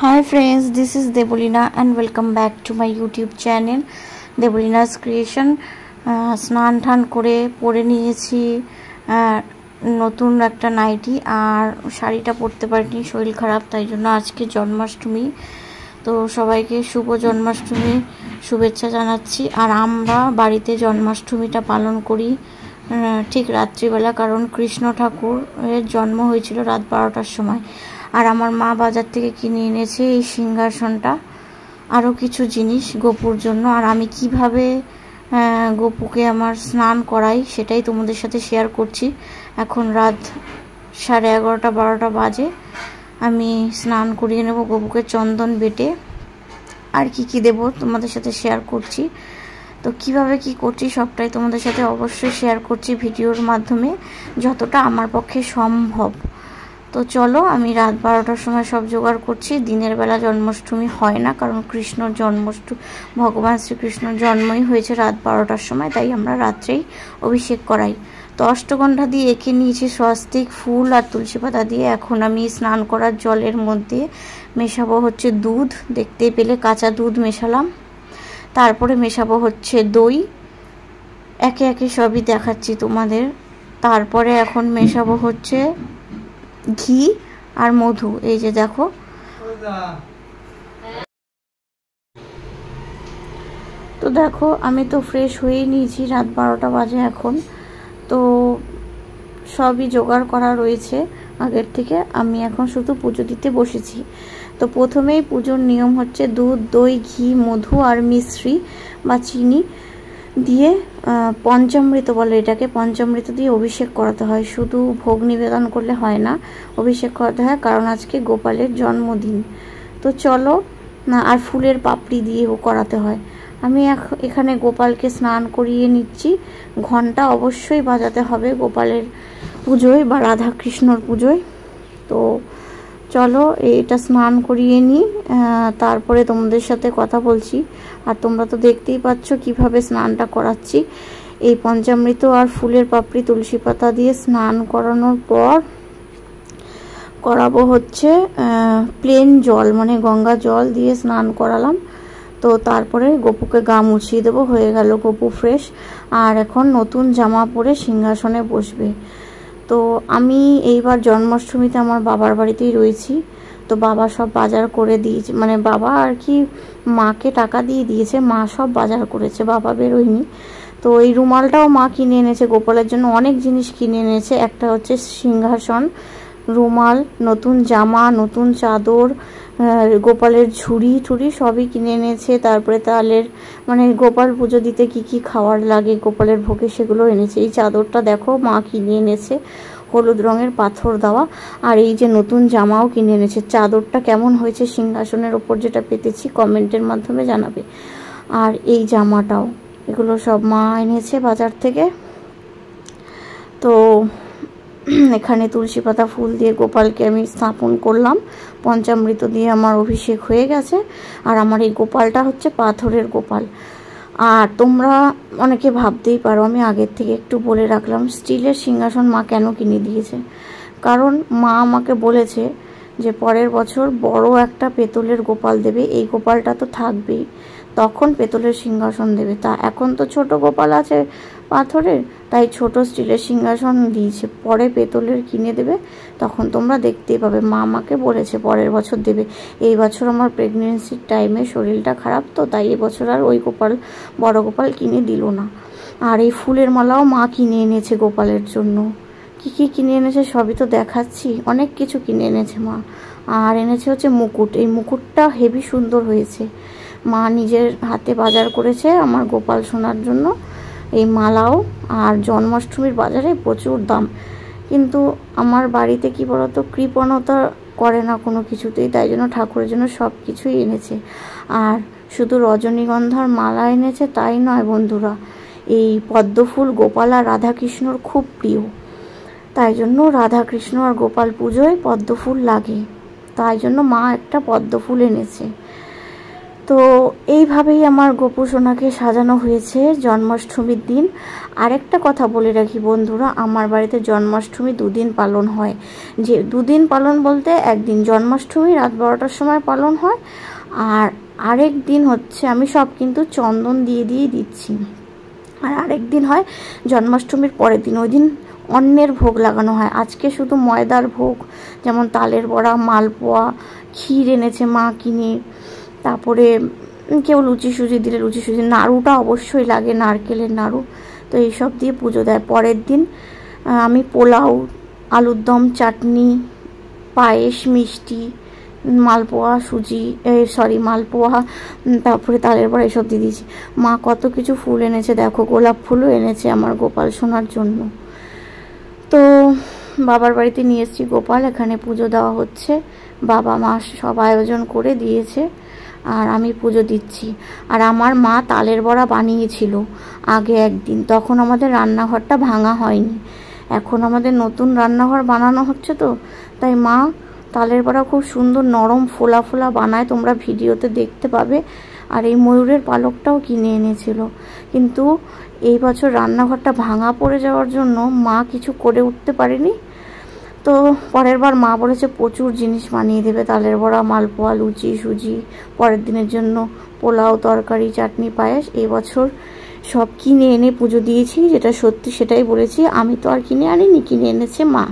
Hi friends, this is Debolina and welcome back to my YouTube channel Debolina's Creation. স্নান টান করে পরে নিয়েছি নতুন একটা নাইটি আর শাড়িটা পরতে পারিনি, শরীর খারাপ, তাই জন্য আজকে জন্মাষ্টমী। তো সবাইকে শুভ জন্মাষ্টমী শুভেচ্ছা জানাচ্ছি। আর আমরা বাড়িতে জন্মাষ্টমীটা পালন করি ঠিক রাত্রিবেলা, কারণ কৃষ্ণ ঠাকুরের জন্ম হয়েছিল রাত 12টার সময়। আর আমার মা বাজার থেকে কিনে এনেছে এই সিংহাসনটা, আরও কিছু জিনিস গোপুর জন্য। আর আমি কিভাবে গোপুকে আমার স্নান করাই সেটাই তোমাদের সাথে শেয়ার করছি। এখন রাত 11:30-12টা বাজে। আমি স্নান করিয়ে নেব গোপুকে চন্দন বেটে, আর কি দেব তোমাদের সাথে শেয়ার করছি। তো কিভাবে কি করছি সবটাই তোমাদের সাথে অবশ্যই শেয়ার করছি ভিডিওর মাধ্যমে, যতটা আমার পক্ষে সম্ভব। তো চলো, আমি রাত 12টার সময় সব জোগাড় করছি। দিনের বেলা জন্মাষ্টমী হয় না, কারণ ভগবান শ্রীকৃষ্ণর জন্মই হয়েছে রাত 12টার সময়, তাই আমরা রাত্রেই অভিষেক করাই। তো অষ্টগন্ধা দিয়ে এঁকে নিয়েছি স্বস্তিক ফুল আর তুলসী পাতা দিয়ে। এখন আমি স্নান করার জলের মধ্যে মেশাবো হচ্ছে দুধ, দেখতেই পেলে কাঁচা দুধ মেশালাম। তারপরে মেশাবো হচ্ছে দই, একে একে সবই দেখাচ্ছি তোমাদের। তারপরে এখন মেশাবো হচ্ছে ঘি আর মধু, এই যে দেখো। তো দেখো, আমি তো ফ্রেশ হয়েই নিয়েছি, রাত 12টা বাজে এখন। তো সবই জোগাড় করা রয়েছে আগের থেকে, আমি এখন শুধু পুজো দিতে বসেছি। তো প্রথমেই পুজোর নিয়ম হচ্ছে দুধ, দই, ঘি, মধু আর মিশ্রি বা চিনি দিয়ে পঞ্চামৃত বলে এটাকে, পঞ্চামৃত দিয়ে অভিষেক করাতে হয়। শুধু ভোগ নিবেদন করলে হয় না, অভিষেক করাতে হয়, কারণ আজকে গোপালের জন্মদিন। তো চলো, আর ফুলের পাপড়ি দিয়েও করাতে হয়। আমি এখানে গোপালকে স্নান করিয়ে নিচ্ছি। ঘন্টা অবশ্যই বাজাতে হবে গোপালের পুজোয় বা রাধা কৃষ্ণর পুজোয়। তো চলো এটা স্নান করিয়ে নিই, তারপরে তোমাদের সাথে কথা বলছি। আর তোমরা তো দেখতেই পাচ্ছ কিভাবে স্নানটা করাচ্ছি। এই পঞ্চামৃত আর ফুলের পাপড়ি তুলসী পাতা দিয়ে স্নান করানোর পর করাবো হচ্ছে প্লেন জল, মানে গঙ্গা জল দিয়ে স্নান করালাম। তো তারপরে গোপুকে গা মুছিয়ে দেবো, হয়ে গেল গোপু ফ্রেশ। আর এখন নতুন জামা পরে সিংহাসনে বসবে। তো আমি এইবার জন্মাষ্টমীতে আমার বাবার বাড়িতেই রয়েছি। তো বাবা সব বাজার করে দিয়েছে, মানে বাবা আর কি মাকে টাকা দিয়ে দিয়েছে, মা সব বাজার করেছে, বাবা বেরোয়নি। তো এই রুমালটাও মা কিনে এনেছে গোপালের জন্য, অনেক জিনিস কিনে এনেছে। একটা হচ্ছে সিংহাসন, রুমাল, নতুন জামা, নতুন চাদর, গোপালের ঝুড়ি ঠুড়ি সবই কিনে এনেছে। তারপরে তালের, মানে গোপাল পুজো দিতে কি খাওয়ার লাগে গোপালের ভোগে, সেগুলো এনেছে। এই চাদরটা দেখো মা কিনে এনেছে, হলুদ রঙের পাথর দেওয়া। আর এই যে নতুন জামাও কিনে এনেছে। চাদরটা কেমন হয়েছে সিংহাসনের ওপর যেটা পেতেছি কমেন্টের মাধ্যমে জানাবে। আর এই জামাটাও, এগুলো সব মা এনেছে বাজার থেকে। তো এখানে তুলসী পাতা ফুল দিয়ে গোপালকে আমি স্থাপন করলাম, পঞ্চামৃত দিয়ে আমার অভিষেক হয়ে গেছে। আর আমার এই গোপালটা হচ্ছে পাথরের গোপাল। আর তোমরা অনেকে ভাবতেই পারো, আমি আগের থেকে একটু বলে রাখলাম, স্টিলের সিংহাসন মা কেন কিনে দিয়েছে। কারণ মা আমাকে বলেছে যে পরের বছর বড় একটা পেতলের গোপাল দেবে, এই গোপালটা তো থাকবেই, তখন পেতলের সিংহাসন দেবে। তা এখন তো ছোট গোপাল আছে পাথরের, তাই ছোট স্টিলের সিংহাসন দিয়েছে, পরে পেতলের কিনে দেবে, তখন তোমরা দেখতেই পাবে। মা আমাকে বলেছে পরের বছর দেবে। এই বছর আমার প্রেগনেন্সির টাইমে শরীরটা খারাপ, তো তাই এবছর আর ওই গোপাল, বড় গোপাল কিনে দিল না। আর এই ফুলের মালাও মা কিনে এনেছে গোপালের জন্য। কি কিনে এনেছে সবই তো দেখাচ্ছি, অনেক কিছু কিনে এনেছে মা। আর এনেছে হচ্ছে মুকুট, এই মুকুটটা হেভি সুন্দর হয়েছে, মা নিজের হাতে বাজার করেছে আমার গোপাল সোনার জন্য। এই মালাও, আর জন্মাষ্টমীর বাজারে প্রচুর দাম, কিন্তু আমার বাড়িতে কি বলতো, কৃপণতা করে না কোনো কিছুতেই, তাই জন্য ঠাকুরের জন্য সব কিছুই এনেছে। আর শুধু রজনীগন্ধার মালা এনেছে তাই নয় বন্ধুরা, এই পদ্মফুল গোপাল আর রাধাকৃষ্ণর খুব প্রিয়, তাই জন্য রাধাকৃষ্ণ আর গোপাল পুজোয় পদ্মফুল লাগে, তাই জন্য মা একটা পদ্মফুল এনেছে। তো এইভাবেই আমার গোপু সোনাকে সাজানো হয়েছে জন্মাষ্টমীর দিন। আরেকটা কথা বলে রাখি বন্ধুরা, আমার বাড়িতে জন্মাষ্টমী দুদিন পালন হয়। যে দুদিন পালন বলতে একদিন জন্মাষ্টমী রাত 12টার সময় পালন হয়, আর আরেক দিন হচ্ছে আমি সব কিন্তু চন্দন দিয়ে দিচ্ছি। আর আরেক দিন হয় জন্মাষ্টমীর পরের দিন, ওই দিন অন্যের ভোগ লাগানো হয়। আজকে শুধু ময়দার ভোগ, যেমন তালের বড়া, মালপোয়া, ক্ষীর এনেছে মা কিনে, তারপরে কেউ লুচি সুজি দিলে লুচি সুজি, নাড়ুটা অবশ্যই লাগে, নারকেলের নাড়ু। তো এইসব দিয়ে পুজো দেয়। পরের দিন আমি পোলাও, আলুর দম, চাটনি, পায়েস, মিষ্টি, মালপোয়া, মালপোয়া, তারপরে তালের বড়া এসব দিয়ে দিয়েছি। মা কত কিছু ফুল এনেছে দেখো, গোলাপ ফুলও এনেছে আমার গোপাল সোনার জন্য। তো বাবার বাড়িতে নিয়ে এসেছি গোপাল, এখানে পুজো দেওয়া হচ্ছে। বাবা মা সব আয়োজন করে দিয়েছে, আর আমি পুজো দিচ্ছি। আর আমার মা তালের বড়া বানিয়েছিল আগে একদিন, তখন আমাদের রান্নাঘরটা ভাঙা হয়নি। এখন আমাদের নতুন রান্নাঘর বানানো হচ্ছে, তো তাই মা তালের বড়া খুব সুন্দর নরম ফোলা ফোলা বানায়, তোমরা ভিডিওতে দেখতে পাবে। আর এই ময়ূরের পালকটাও কিনে এনেছিল, কিন্তু এই বছর রান্নাঘরটা ভাঙা পড়ে যাওয়ার জন্য মা কিছু করে উঠতে পারেনি। তো পরের বার মা বলেছে প্রচুর জিনিস বানিয়ে দেবে, তালের বড়া, মালপোয়া, লুচি সুজি, পরের দিনের জন্য পোলাও, তরকারি, চাটনি, পায়েস। এই বছর সব কিনে এনে পুজো দিয়েছি, যেটা সত্যি সেটাই বলেছি, আমি তো আর কিনে আনিনি, কিনে এনেছে মা।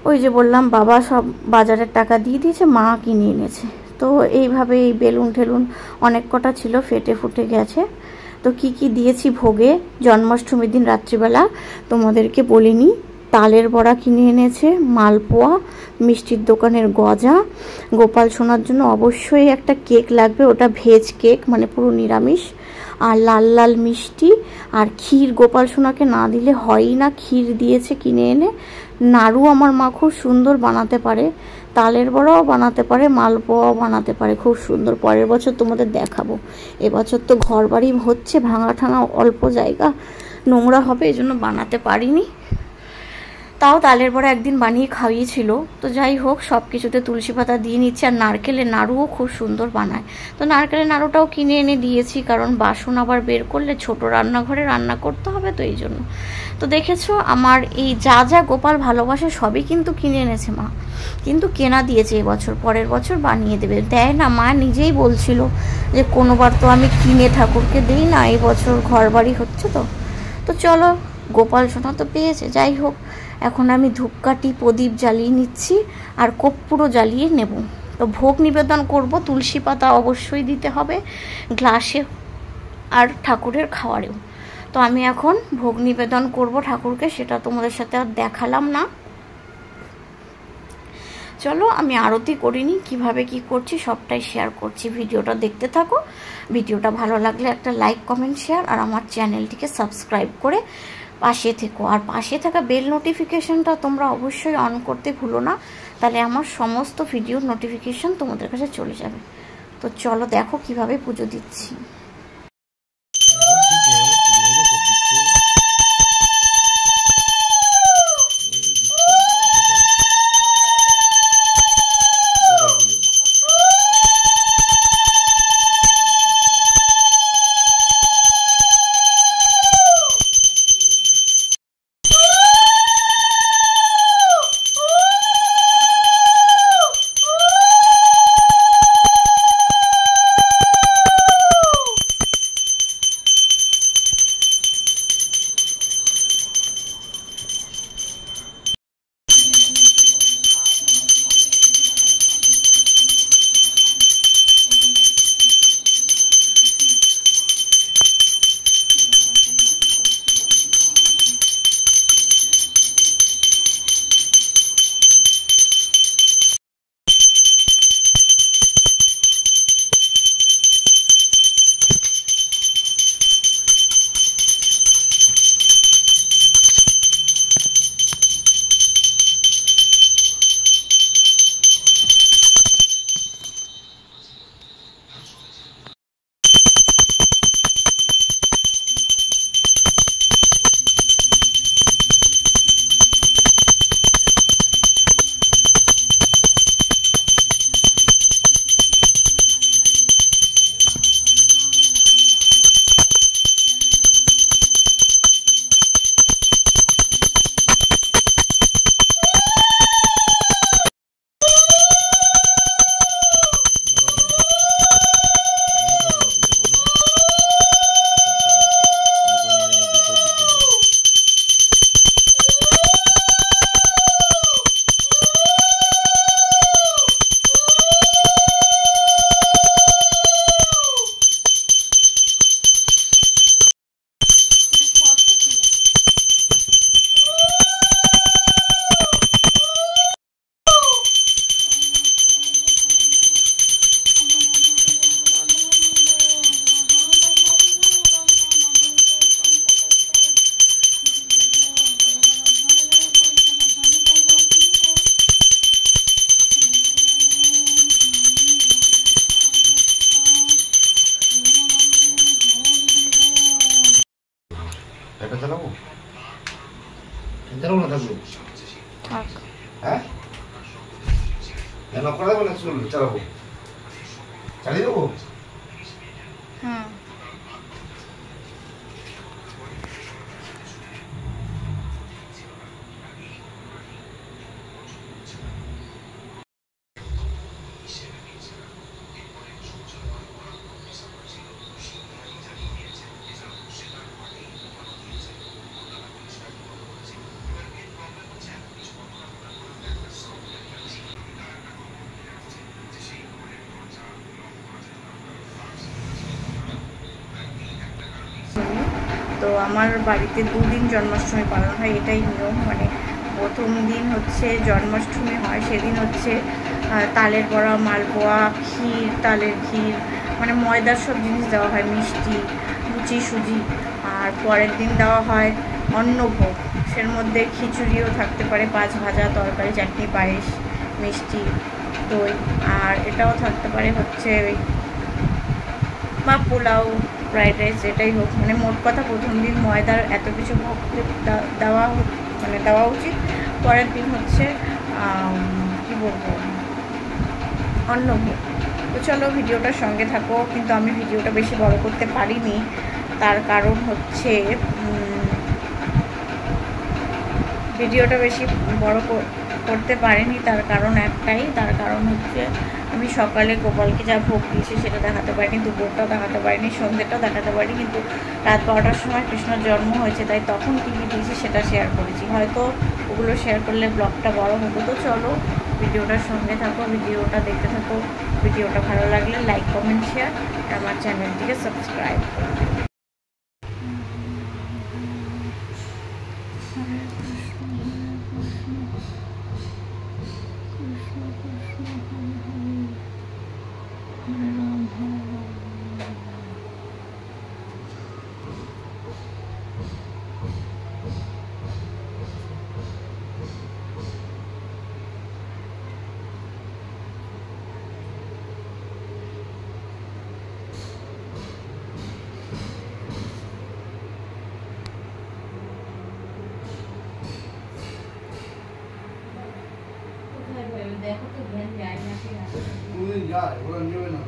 ওই যে বললাম বাবা সব বাজারের টাকা দিয়ে দিয়েছে, মা কিনে এনেছে। তো এইভাবে এই বেলুন ঠেলুন অনেক কটা ছিল, ফেটে ফুটে গেছে। তো কি কি দিয়েছি ভোগে জন্মাষ্টমীর দিন রাত্রিবেলা তোমাদেরকে বলিনি। তালের বড়া কিনে এনেছে, মালপোয়া, মিষ্টির দোকানের গজা, গোপাল সোনার জন্য অবশ্যই একটা কেক লাগবে, ওটা ভেজ কেক মানে পুরো নিরামিষ, আর লাল লাল মিষ্টি, আর ক্ষীর গোপাল সোনাকে না দিলে হয়ই না, ক্ষীর দিয়েছে কিনে এনে। নাড়ু আমার মা খুব সুন্দর বানাতে পারে, তালের বড়াও বানাতে পারে, মালপোয়াও বানাতে পারে খুব সুন্দর। পরের বছর তোমাদের দেখাবো। এবছর তো ঘর বাড়ি হচ্ছে, ভাঙা ঠাঙা অল্প জায়গা, নোংরা হবে, এই জন্য বানাতে পারিনি। তাও তালের বড়া একদিন বানিয়ে খাইয়েছিল। তো যাই হোক, সব কিছুতে তুলসী পাতা দিয়ে নিচ্ছে। আর নারকেলের নাড়ুও খুব সুন্দর বানায়, তো নারকেলের নাড়ুটাও কিনে এনে দিয়েছি, কারণ বাসন আবার বের করলে ছোট রান্নাঘরে রান্না করতে হবে, তো এই জন্য। তো দেখেছো আমার এই যা যা গোপাল ভালোবাসে সবই কিন্তু কিনে এনেছে মা, কিন্তু কেনা দিয়েছে এবছর, পরের বছর বানিয়ে দেবে। দেয় না, মা নিজেই বলছিল যে কোনোবার তো আমি কিনে ঠাকুরকে দিই না, এই বছর ঘর বাড়ি হচ্ছে। তো চলো, গোপাল সোনা তো পেয়েছে। যাই হোক, এখন আমি ধূপকাঠি প্রদীপ জ্বালিয়ে নিচ্ছি, আর কর্পূরও জ্বালিয়ে নেব। তো ভোগ নিবেদন করব, তুলসী পাতা অবশ্যই দিতে হবে গ্লাসে আর ঠাকুরের খাওয়ারেও। তো আমি এখন ভোগ নিবেদন করব ঠাকুরকে, সেটা তোমাদের সাথে আর দেখালাম না। চলো, আমি আরতি করিনি, কিভাবে কি করছি সবটাই শেয়ার করছি, ভিডিওটা দেখতে থাকো। ভিডিওটা ভালো লাগলে একটা লাইক, কমেন্ট, শেয়ার, আর আমার চ্যানেলটিকে সাবস্ক্রাইব করে পাশে থেকো। আর পাশে থাকা বেল নোটিফিকেশনটা তোমরা অবশ্যই অন করতে ভুলো না, তাহলে আমার সমস্ত ভিডিওর নোটিফিকেশন তোমাদের কাছে চলে যাবে। তো চলো দেখো কিভাবে পুজো দিচ্ছি। না শুনলে চালাবো চালিয়ে দেবো হুম তো আমার বাড়িতে 2 দিন জন্মাষ্টমী পালন হয়, এটাই নিয়ম। মানে প্রথম দিন হচ্ছে জন্মাষ্টমী হয়, সেদিন হচ্ছে তালের বড়া, মালপোয়া, ক্ষীর, তালের ক্ষীর, মানে ময়দার সব জিনিস দেওয়া হয়, মিষ্টি, লুচি, সুজি। আর পরের দিন দেওয়া হয় অন্নভোগ, সের মধ্যে খিচুড়িও থাকতে পারে, 5 ভাজা, তরকারি, চাটনি, পায়েস, মিষ্টি, দই। আর এটাও থাকতে পারে হচ্ছে ওই বা পোলাও, ফ্রাইড রাইস, যেটাই হোক। মানে মোট কথা প্রথম দিন ময়দার এত কিছু ভোগ দেওয়া উচিত। পরের দিন হচ্ছে কি বলবো, অন্নভোগ। তো চলো ভিডিওটার সঙ্গে থাকো, কিন্তু আমি ভিডিওটা বেশি বড় করতে পারিনি, তার কারণ হচ্ছে করতে পারিনি তার কারণ একটাই, তার কারণ হচ্ছে আমি সকালে গোপালকে যা ভোগ দিয়েছি সেটা দেখাতে পারিনি, দুপুরটাও দেখাতে পারিনি, সন্ধ্যেটাও দেখাতে পারিনি, কিন্তু রাত 12টার সময় কৃষ্ণর জন্ম হয়েছে, তাই তখন কী কী দিয়েছি সেটা শেয়ার করেছি। হয়তো ওগুলো শেয়ার করলে ব্লগটা বড় হতো। তো চলো ভিডিওটার সঙ্গে থাকো, ভিডিওটা দেখতে থাকো। ভিডিওটা ভালো লাগলে লাইক, কমেন্ট, শেয়ার, আর আমার চ্যানেলটিকে সাবস্ক্রাইব করো। দেখো তো জ্ঞান যায় না, যায় ওরা নেবে না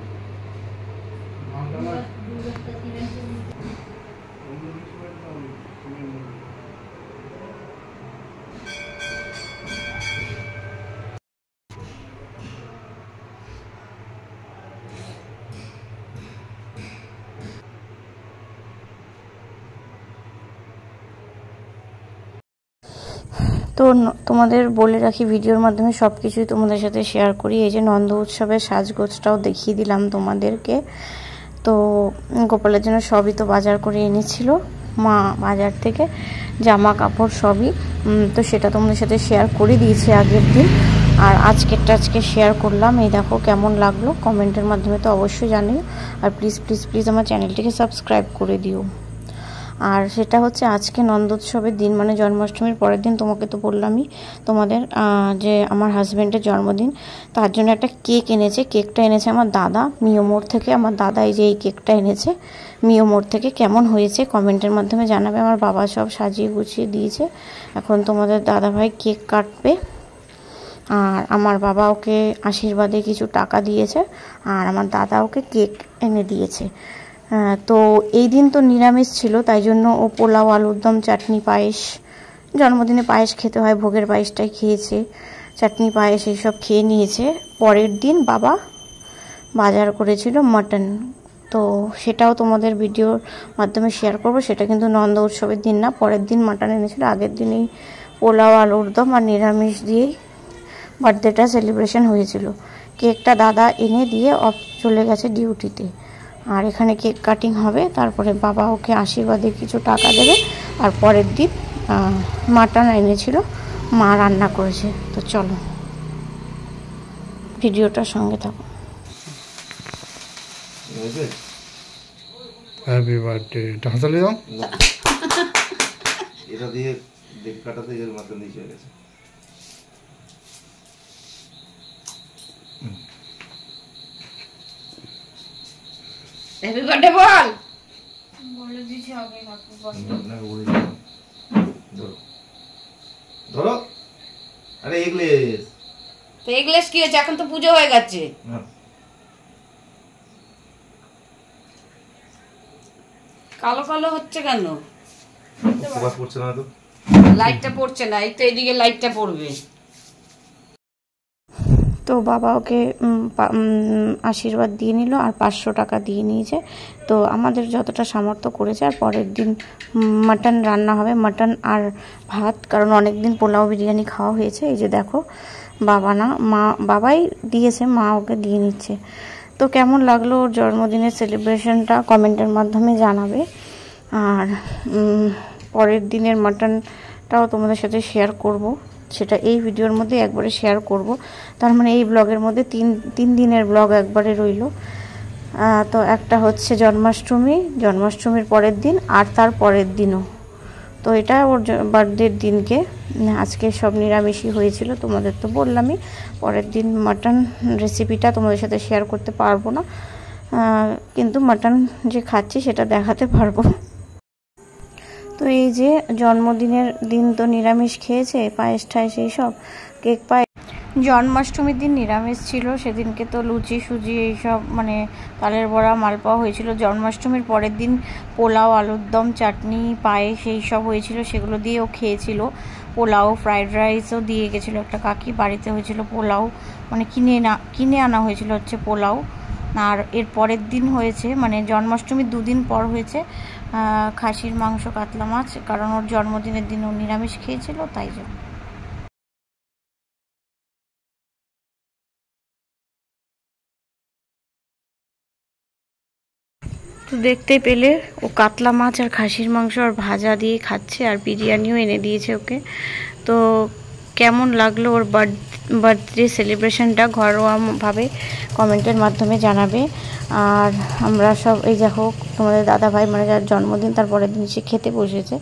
তো তোমাদের বলে রাখি, ভিডিওর মাধ্যমে সব কিছুই তোমাদের সাথে শেয়ার করি। এই যে নন্দ উৎসবের সাজগোজটাও দেখিয়ে দিলাম তোমাদেরকে। তো গোপালের জন্য সবই তো বাজার করে এনেছিল মা বাজার থেকে, জামা কাপড় সবই। তো সেটা তোমাদের সাথে শেয়ার করে দিয়েছি আগের দিন, আর আজকে শেয়ার করলাম। এই দেখো কেমন লাগলো কমেন্টের মাধ্যমে তো অবশ্যই জানিও, আর প্লিজ প্লিজ প্লিজ আমার চ্যানেলটিকে সাবস্ক্রাইব করে দিও। আর সেটা হচ্ছে আজকে নন্দোৎসবের দিন, মানে জন্মাষ্টমীর পরের দিন। তোমাকে তো বললামই তোমাদের যে আমার হাজব্যান্ডের জন্মদিন, তার জন্য একটা কেক এনেছে। কেকটা এনেছে আমার দাদা মিয়োমোড় থেকে। আমার দাদা এই যে এই কেকটা এনেছে মিয়োমোড় থেকে। কেমন হয়েছে কমেন্টের মাধ্যমে জানাবে। আমার বাবা সব সাজিয়ে গুছিয়ে দিয়েছে। এখন তোমাদের দাদাভাই কেক কাটবে, আর আমার বাবা ওকে আশীর্বাদে কিছু টাকা দিয়েছে, আর আমার দাদা ওকে কেক এনে দিয়েছে। তো এই দিন তো নিরামিষ ছিল, তাই জন্য ও পোলাও, আলুর দম, চাটনি, পায়েস, জন্মদিনে পায়েস খেতে হয়, ভোগের পায়েসটাই খেয়েছে, চাটনি, পায়েস এইসব খেয়ে নিয়েছে। পরের দিন বাবা বাজার করেছিল মাটন, তো সেটাও তোমাদের ভিডিওর মাধ্যমে শেয়ার করব। সেটা কিন্তু নন্দ উৎসবের দিন না, পরের দিন মাটন এনেছিল। আগের দিনেই পোলাও, আলুর দম আর নিরামিষ দিয়েই বার্থডেটা সেলিব্রেশন হয়েছিল। কেকটা দাদা এনে দিয়ে চলে গেছে ডিউটিতে, আর এখানে কেক কাটিং হবে। তারপরে বাবা ওকে আশীর্বাদে কিছু টাকা দেবে, আর পরের দিন মাটন এনেছিল, মা রান্না করেছে। তো চলো ভিডিওটার সঙ্গে থাকো। হ্যাপি বার্থডে হাসালি দাও এটা দিয়ে দেখ কাটাতে এর মতন দিয়ে চলে গেছে। হ্যাপি বার্থডে বল, বলে দিছি আগে হ্যাপি বার্থডে না বলে ধরো ধরো, আরে এগলেস তো এগুলো কি হয়েছে? এখন তো পুজো হয়ে গেছে। কালো কালো হচ্ছে কেন? লাইটটা পড়ছে না, এই তো এদিকে লাইটটা পড়বে। তো বাবা ওকে আশীর্বাদ দিয়ে নিল আর 500 টাকা দিয়ে নিয়েছে। তো আমাদের যতটা সামর্থ্য করেছে। আর পরের দিন মাটন রান্না হবে, মাটন আর ভাত, কারণ অনেক দিন পোলাও বিরিয়ানি খাওয়া হয়েছে। এই যে দেখো, বাবা না মা, বাবাই দিয়েছে, মা ওকে দিয়ে নিচ্ছে। তো কেমন লাগলো ওর জন্মদিনের সেলিব্রেশনটা কমেন্টের মাধ্যমে জানাবে। আর পরের দিনের মাটনটাও তোমাদের সাথে শেয়ার করব, সেটা এই ভিডিওর মধ্যে একবারে শেয়ার করব। তার মানে এই ব্লগের মধ্যে তিন দিনের ব্লগ একবারে রইল। তো একটা হচ্ছে জন্মাষ্টমীর পরের দিন আর তার পরের দিনও। তো এটা ওর বার্থডের দিনকে, আজকে সব নিরামিষই হয়েছিল, তোমাদের তো বললামই। পরের দিন মাটন রেসিপিটা তোমাদের সাথে শেয়ার করতে পারবো না, কিন্তু মাটন যে খাচ্ছি সেটা দেখাতে পারবো। তো এই যে জন্মদিনের দিন তো নিরামিষ খেয়েছে, পায়েস ঠায়েস এইসব, কেক পায়েস। জন্মাষ্টমীর দিন নিরামিষ ছিল, সেদিনকে তো লুচি সুজি এইসব মানে তালের বড়া মালপোয়া হয়েছিল। জন্মাষ্টমীর পরের দিন পোলাও, আলুর দম, চাটনি, পায়েস এইসব হয়েছিল, সেগুলো দিয়েও খেয়েছিল। পোলাও, ফ্রাইড রাইসও দিয়ে গেছিলো একটা কাকি, বাড়িতে হয়েছিল পোলাও, মানে কিনে আনা হয়েছিল হচ্ছে পোলাও। আর এর পরের দিন হয়েছে, মানে জন্মাষ্টমীর 2 দিন পর হয়েছে খাসির মাংস, কাতলা মাছ, কারণ ওর জন্মদিনের দিন ও নিরামিষ খেয়েছিল, তাই জন্য। তো দেখতে পেলে ও কাতলা মাছ আর খাসির মাংস আর ভাজা দিয়ে খাচ্ছে, আর বিরিয়ানিও এনে দিয়েছে ওকে। তো কেমন লাগলো ওর বার্থডে সেলিব্রেশনটা ঘরোয়াভাবে কমেন্টের মাধ্যমে জানাবে। আর আমরা সব এই দেখো তোমাদের দাদা ভাই মানে যার জন্মদিন তার পরের দিন সে খেতে বসেছে।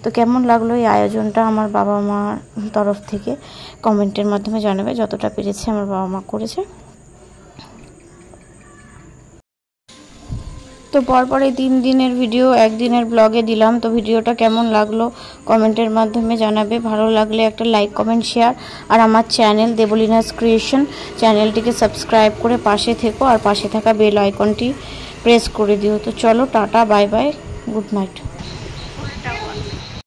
তো কেমন লাগলো এই আয়োজনটা আমার বাবা মার তরফ থেকে কমেন্টের মাধ্যমে জানাবে, যতটা পেরেছে আমার বাবা মা করেছে। তো পরপর এই 3 দিনের ভিডিও একদিনের ব্লগে দিলাম। তো ভিডিওটা কেমন লাগলো কমেন্টের মাধ্যমে জানাবে। ভালো লাগলে একটা লাইক, কমেন্ট, শেয়ার। আর আমার চ্যানেল দেবলীনাস ক্রিয়েশন চ্যানেলটিকে সাবস্ক্রাইব করে পাশে থেকো, আর পাশে থাকা বেল আইকনটি প্রেস করে দিও। তো চলো, tata, bye bye, good night.